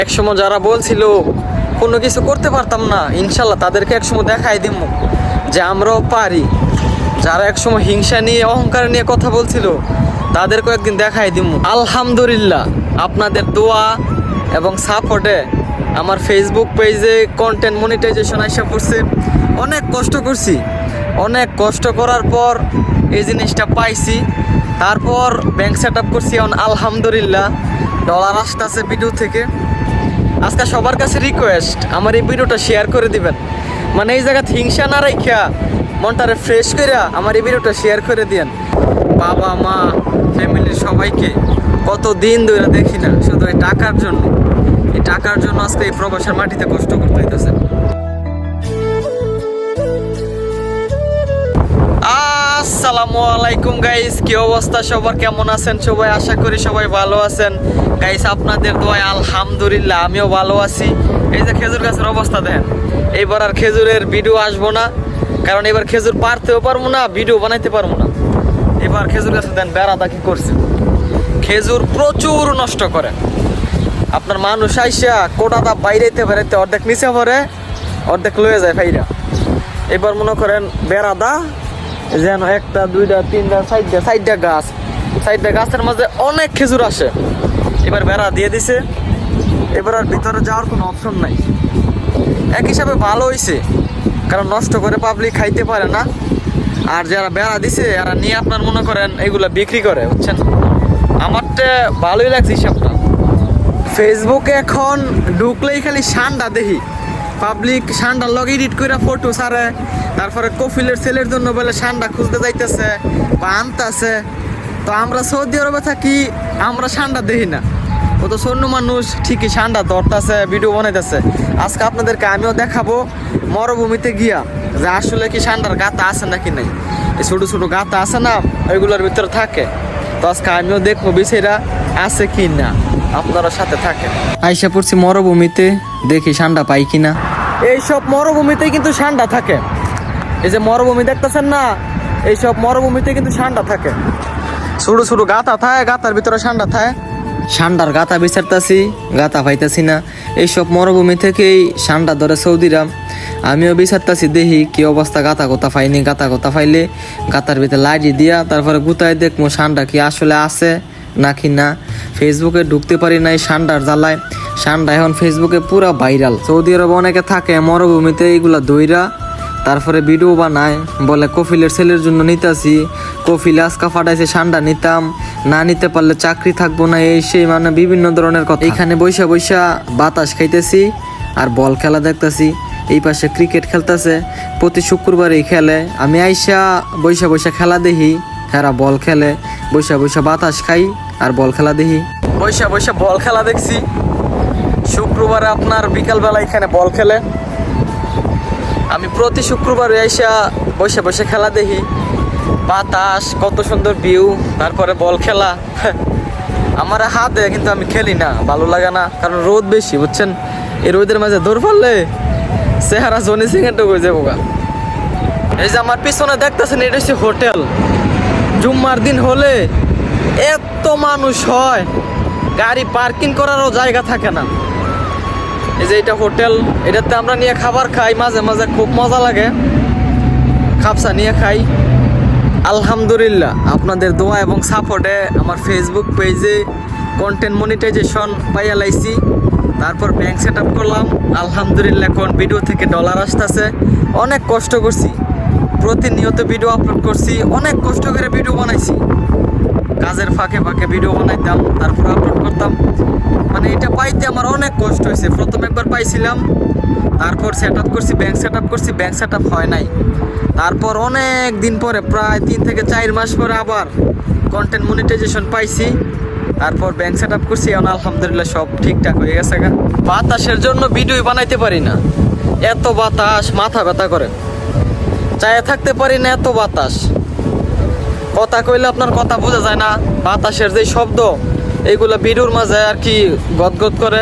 একসময় যারা বলছিল কোনো কিছু করতে পারতাম না, ইনশাল্লাহ তাদেরকে একসময় দেখাই দিব যে আমরাও পারি। যারা একসময় হিংসা নিয়ে অহংকার নিয়ে কথা বলছিল তাদেরকে একদিন দেখাই দিব। আলহামদুলিল্লাহ আপনাদের দোয়া এবং সাপোর্টে আমার ফেসবুক পেজে কন্টেন্ট মনিটাইজেশন আইসা পড়ছে। অনেক কষ্ট করছি, অনেক কষ্ট করার পর এই জিনিসটা পাইছি। তারপর ব্যাংক সেট আপ করছি, এখন আলহামদুলিল্লাহ ডলার আসতেছে ভিডিও থেকে। আজকে সবার কাছে রিকোয়েস্ট, আমার এই ভিডিওটা শেয়ার করে দিবেন। মানে এই জায়গাতে হিংসা না রাইখা মনটারে ফ্রেশ করে আমার এই ভিডিওটা শেয়ার করে দিয়েন। বাবা মা ফ্যামিলির সবাইকে কত দিন ধরে দেখি না, শুধু এই টাকার জন্য। এই টাকার জন্য আজকে এই প্রবাসের মাটিতে কষ্ট করতে হইতেছে। আসসালামু আলাইকুম গাইস, কি অবস্থা সবার, কেমন আছেন সবাই? আশা করি সবাই ভালো আছেন গাইস। আপনাদের দোয়ায় আলহামদুলিল্লাহ আমিও ভালো আছি। এই যে খেজুর গাছের অবস্থা দেখেন, এইবার আর খেজুরের ভিডিও আসবো না, কারণ এবার খেজুর পারতেও পারবো না, ভিডিও বানাইতে পারবো না। এবার খেজুর গাছে দেন বেড়াদা কি করছে, খেজুর প্রচুর নষ্ট করে। আপনার মানুষ আইসা কোটাটা বাইরেতে বেড়াইতে অর্ধেক নিচে পড়ে, অর্ধেক লয়ে যায় ভাইরা। এবার মনে করেন বেড়াদা যেন একটা দুইটা তিনটা চারটা গাছ, চারটা গাছের মাঝে অনেক খেজুর আসে। এবার বেড়া দিয়ে দিছে, এবার আর ভিতরে যাওয়ার কোনো অপশন নাই। এক হিসাবে ভালো হয়েছে, কারণ নষ্ট করে পাবলিক খাইতে পারে না। আর যারা বেড়া দিছে এরা নিয়ে আপনার মনে করেন এগুলা বিক্রি করে, বুঝছেন। আমারটা ভালোই লাগছে হিসাবটা। ফেসবুকে এখন ঢুকলেই খালি সান্ডা দেখি, পাবলিক সান্ডার লগ এডিট করে ফটো ছাড়ে। তারপরে কফিলের ছেলের জন্য বলে সান্ডা খুঁজতে যাইতেছে বা আনতেছে। তো আমরা সৌদি আরবে থাকি, আমরা সান্ডা দেখি না। ও তো সৈন্য মানুষ, ঠিকই সান্ডা ধরতেছে, ভিডিও বানাইতেছে। আজকে আপনাদেরকে আমিও দেখাবো মরুভূমিতে গিয়া যে আসলে কি সান্ডার গাতা আছে নাকি নাই। এই ছোটো ছোটো গাতা আছে না, ওইগুলোর ভিতরে থাকে। তো আজকে আমিও দেখবো বিষয়টা আছে কি না, আপনারা সাথে থাকে। আইসা পড়ছি মরুভূমিতে, দেখি সান্ডা পাই কিনা। এইসব মরুভূমিতে কিন্তু সান্ডা থাকে। এই যে মরুভূমি দেখতেছেন না, এইসব মরুভূমিতে কিন্তু সান্ডা থাকে। ছোটো ছোটো গাতা থাকে, গাতার ভিতরে সান্ডা থাকে। সান্ডার গাতা বিচারতাছি, গাতা পাইতাছি না। এইসব মরুভূমি থেকেই সান্ডা ধরে সৌদিরা। আমিও বিচারতাছি, দেখি কি অবস্থা। গাতা গোতা পাইনি, গাতা গোতা পাইলে গাতার ভিতরে লাইট দিয়া তারপরে গুতায় দেখবো সান্ডা কি আসলে আছে নাকি না। ফেসবুকে ঢুকতে পারি না এই সান্ডার জ্বালায়। সান্ডা এখন ফেসবুকে পুরা ভাইরাল। সৌদি আরবে অনেকে থাকে মরুভূমিতে, এইগুলা দইরা তারপরে ভিডিও বানায়, বলে কফিলের ছেলের জন্য নিতাছি, কফিল আজকা ফাটাইছে সান্ডা নিতাম, না নিতে পারলে চাকরি থাকবো না, এই সেই মানে বিভিন্ন ধরনের কথা। এখানে বৈশা বৈশা বাতাস খাইতেছি আর বল খেলা দেখতেছি। এই পাশে ক্রিকেট খেলতেছে, প্রতি শুক্রবারই খেলে। আমি আইসা বৈশা বৈশা খেলা দেখি, হেরা বল খেলে। বৈশা বৈশা বাতাস খাই আর বল খেলা দেখি। বৈশা বৈশা বল খেলা দেখছি। শুক্রবারে আপনার বিকালবেলা এখানে বল খেলে। আমি প্রতি শুক্রবারে আইসা বসে বসে খেলা দেখি। বাতাস, কত সুন্দর ভিউ, তারপরে বল খেলা। আমার হাতে কিন্তু আমি খেলি না, ভালো লাগে না, কারণ রোদ বেশি, বুঝছেন। এই রোদের মাঝে দৌড় ফেললে চেহারা জনি সিংহের হয়ে যাবো গা। এই যে আমার পিছনে দেখতেছেন, এটা হচ্ছে হোটেল। জুম্মার দিন হলে এত মানুষ হয়, গাড়ি পার্কিং করারও জায়গা থাকে না। এই যে এটা হোটেল, এটাতে আমরা নিয়ে খাবার খাই, মাঝে মাঝে খুব মজা লাগে, খাপসা নিয়ে খাই। আলহামদুলিল্লাহ আপনাদের দোয়া এবং সাপোর্টে আমার ফেসবুক পেজে কন্টেন্ট মনিটাইজেশন পাইয়া লাইছি। তারপর ব্যাংক সেট আপ করলাম। আলহামদুলিল্লাহ এখন ভিডিও থেকে ডলার আসতেছে। অনেক কষ্ট করছি, প্রতিনিয়ত ভিডিও আপলোড করছি, অনেক কষ্ট করে ভিডিও বানাইছি। কাজের ফাঁকে ফাঁকে ভিডিও বানাইতাম, তারপর আপলোড করতাম। মানে এটা পাইতে আমার অনেক কষ্ট হয়েছে। প্রথম একবার পাইছিলাম, তারপর সেট আপ করছি, ব্যাংক সেট আপ করছি, ব্যাংক সেট আপ হয় নাই। তারপর অনেক দিন পরে, প্রায় 3 থেকে 4 মাস পরে আবার কন্টেন্ট মনিটাইজেশন পাইছি। তারপর ব্যাংক সেট আপ করছি, এখন আলহামদুলিল্লাহ সব ঠিকঠাক হয়ে গেছে। বাতাসের জন্য ভিডিও বানাইতে পারি না, এত বাতাস, মাথা ব্যথা করে, চায়ে থাকতে পারি না, এত বাতাস। কথা কইলে আপনার কথা বোঝা যায় না, বাতাসের যে শব্দ এইগুলো ভিডিওর মাঝে আর কি গদগদ করে,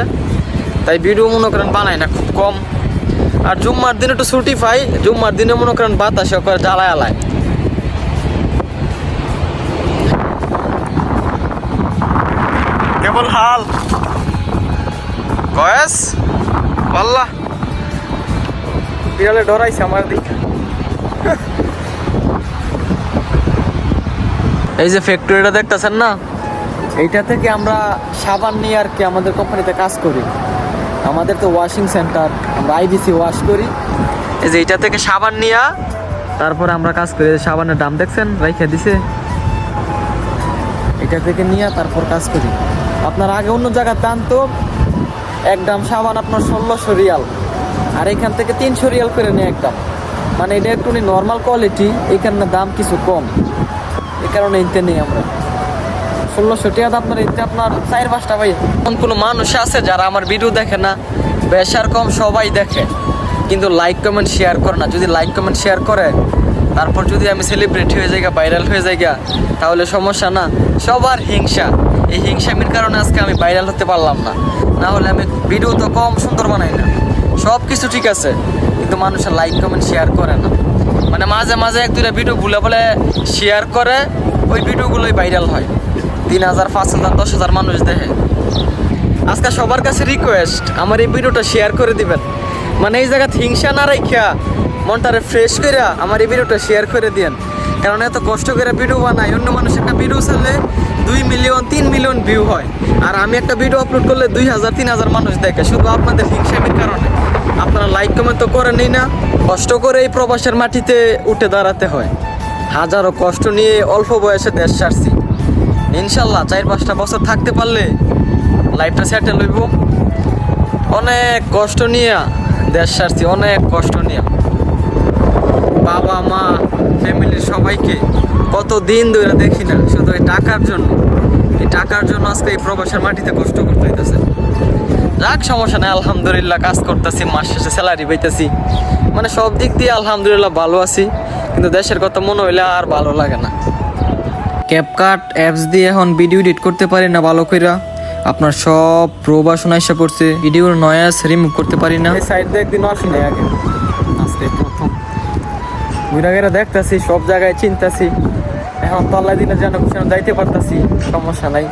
তাই ভিডিও মনে করেন বানাই না, খুব কম। আর জুম্মার দিনে একটু ছুটি পাই, জুম্মার দিনে মনে করেন বাতাসে করে জ্বালায় আলায়। কেবল হাল কয়েস আল্লাহ বিড়ালে ডরাইছে আমার দিকে। এই যে ফ্যাক্টরিটা দেখতেছেন না, এইটা থেকে আমরা সাবান নিয়ে আর কি আমাদের কোম্পানিতে কাজ করি। আমাদের তো ওয়াশিং সেন্টার, আমরা আইবিসি ওয়াশ করি। এই যে এইটা থেকে সাবান নিয়ে তারপরে আমরা কাজ করি। সাবানের দাম দেখছেন রাইখা দিছে, এটা থেকে নিয়ে তারপর কাজ করি। আপনার আগে অন্য জায়গায় টানতো এক দাম সাবান আপনার 1600 রিয়াল, আর এখান থেকে 300 রিয়াল করে নেয় একদম। মানে এটা একটু নর্মাল কোয়ালিটি, এখানে দাম কিছু কম, এই কারণে ইনতে নেই আমরা 1600 টাকা। আপনার ইনতে আপনার 4-5টা ভাই। এমন কোনো মানুষ আছে যারা আমার ভিডিও দেখে না? বেশার কম সবাই দেখে, কিন্তু লাইক কমেন্ট শেয়ার করে না। যদি লাইক কমেন্ট শেয়ার করে, তারপর যদি আমি সেলিব্রিটি হয়ে যাই, ভাইরাল হয়ে যাই, তাহলে সমস্যা না? সবার হিংসা, এই হিংসামির কারণে আজকে আমি ভাইরাল হতে পারলাম না। না হলে আমি ভিডিও তো কম সুন্দর বানাই না, সব কিছু ঠিক আছে, কিন্তু মানুষের লাইক কমেন্ট শেয়ার করে না। মানে মাঝে মাঝে 1-2টা ভিডিও ভুলে বলে শেয়ার করে, ওই ভিডিওগুলোই ভাইরাল হয়। 3000, 5000, 10,000 মানুষ দেখে। আজকে সবার কাছে রিকোয়েস্ট, আমার এই ভিডিওটা শেয়ার করে দিবেন। মানে এই জায়গা হিংসা না রাখা, মনটারে ফ্রেশ করে আমার এই ভিডিওটা শেয়ার করে দিয়েন। কারণ এত কষ্ট করে ভিডিও বানাই, অন্য মানুষ একটা ভিডিও চাইলে 2 মিলিয়ন 3 মিলিয়ন ভিউ হয়, আর আমি একটা ভিডিও আপলোড করলে 2000 3000 মানুষ দেখে, শুধু আপনাদের হিংসামির কারণে। আপনারা লাইক কমেন্ট তো করেনই না। কষ্ট করে এই প্রবাসের মাটিতে উঠে দাঁড়াতে হয়, হাজারো কষ্ট নিয়ে অল্প বয়সে দেশ ছাড়ছি। ইনশাল্লাহ 4-5টা বছর থাকতে পারলে লাইফটা সেটেল হইব। অনেক কষ্ট নিয়ে দেশ ছাড়ছি, অনেক কষ্ট নিয়ে। বাবা মা ফ্যামিলির সবাইকে কত দিন ধরে দেখি না, শুধু এই টাকার জন্য। এই টাকার জন্য আজকে এই প্রবাসের মাটিতে কষ্ট করতে হইতেছে। যাক, সমস্যা নেই, আলহামদুলিল্লাহ কাজ করতেছি, মাস শেষে স্যালারি পাইতেছি। মানে সব দিক দিয়ে আলহামদুলিল্লাহ ভালো আছি, কিন্তু দেশের কথা মনে হইলে আর ভালো লাগে না। ক্যাপকাট অ্যাপস দিয়ে এখন ভিডিও এডিট করতে পারি না ভালো কইরা। আপনার সব প্রবাসন এসে পড়ছে, ভিডিওর নয়েজ রিমুভ করতে পারি না। এই সাইড দিয়ে একদিন আসি না, আগে আজকে প্রথম ঘুরাঘেরা দেখতেছি, সব জায়গায় চিনতেছি। এখন তল্লা দিলে যেন যাইতে পারতাছি, সমস্যা নাই।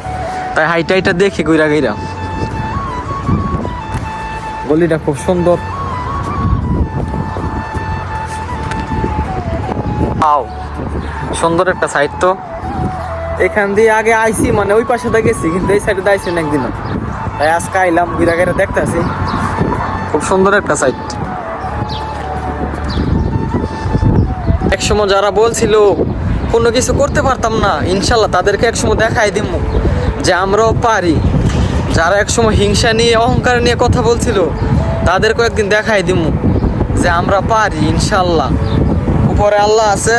তাই হাইটা হাইটা দেখি ঘুরাঘেরা। গলিটা খুব সুন্দর। আও সুন্দর একটা সাইড তো। এখান দিয়ে আগে আইছি, মানে ওই পাশে দিয়ে গেছি, কিন্তু এই সাইডে আইছি না একদিনও। তাই আজকে আইলাম, ঘুরাঘেরা দেখতেছি। খুব সুন্দর একটা সাইড। একসময় যারা বলছিল কোনো কিছু করতে পারতাম না, ইনশাল্লাহ তাদেরকে একসময় দেখাই দিব যে আমরাও পারি। যারা একসময় হিংসা নিয়ে অহংকার নিয়ে কথা বলছিল, তাদেরকেও একদিন দেখাই দিব যে আমরা পারি ইনশাল্লাহ। উপরে আল্লাহ আছে,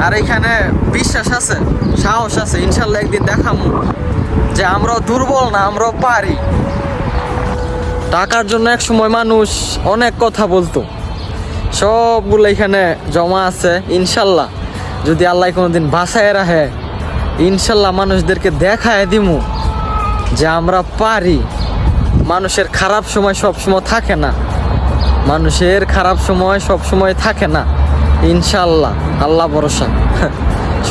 আর এখানে বিশ্বাস আছে, সাহস আছে। ইনশাল্লাহ একদিন দেখাবো যে আমরাও দুর্বল না, আমরাও পারি। টাকার জন্য এক সময় মানুষ অনেক কথা বলতো, সবগুলো এখানে জমা আছে। ইনশাল্লাহ যদি আল্লাহ কোনোদিন বাঁচায় রাখে, ইনশাল্লাহ মানুষদেরকে দেখায় দিমু যে আমরা পারি। মানুষের খারাপ সময় সব সময় থাকে না, মানুষের খারাপ সময় সব সময় থাকে না। ইনশাল্লাহ আল্লাহ ভরসা,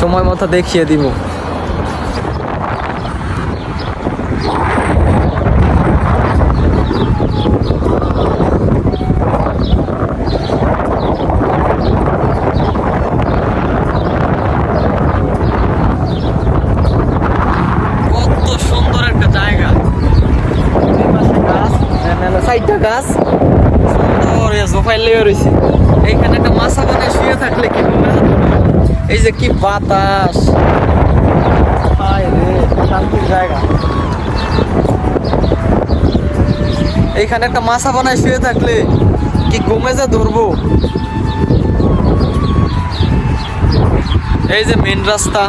সময় মতো দেখিয়ে দিব। সাইডটা গাছ সুন্দর জোফাই লেগে রয়েছে। এইখানে একটা মাছা বানায় শুয়ে থাকলে কি, এই যে কি বাতাস, শান্তির জায়গা। এইখানে একটা মাছা বানায় শুয়ে থাকলে কি ঘুমে যা ধরবো। এই যে মেন রাস্তা,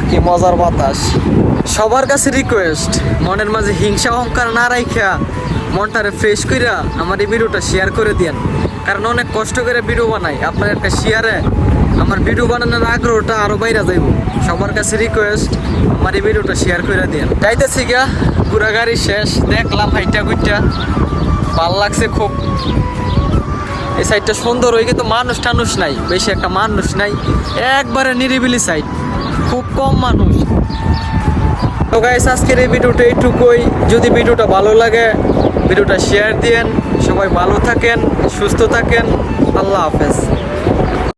কি মজার বাতাস। সবার কাছে রিকোয়েস্ট, মনের মাঝে হিংসা অহংকার না রাইখা মনটারে ফ্রেশ কইরা আমার এই ভিডিওটা শেয়ার করে দিয়েন। কারণ অনেক কষ্ট করে ভিডিও বানাই, আপনার একটা শেয়ারে আমার ভিডিও বানানোর আগ্রহটা আরো বাইরে যাইব। সবার কাছে রিকোয়েস্ট, আমার এই ভিডিওটা শেয়ার করে দিয়েন। যাইতেছি গা, পুরা গাড়ি শেষ, দেখলাম হাইটা গুইটা, ভাল লাগছে খুব। এই সাইডটা সুন্দর, ওই কিন্তু মানুষ টানুষ নাই, বেশি একটা মানুষ নাই, একবারে নিরিবিলি সাইড, খুব কম মানুষ। তো গাইস আজকের এই ভিডিওটা এইটুকুই। যদি ভিডিওটা ভালো লাগে ভিডিওটা শেয়ার দিয়েন। সবাই ভালো থাকেন, সুস্থ থাকেন। আল্লাহ হাফেজ।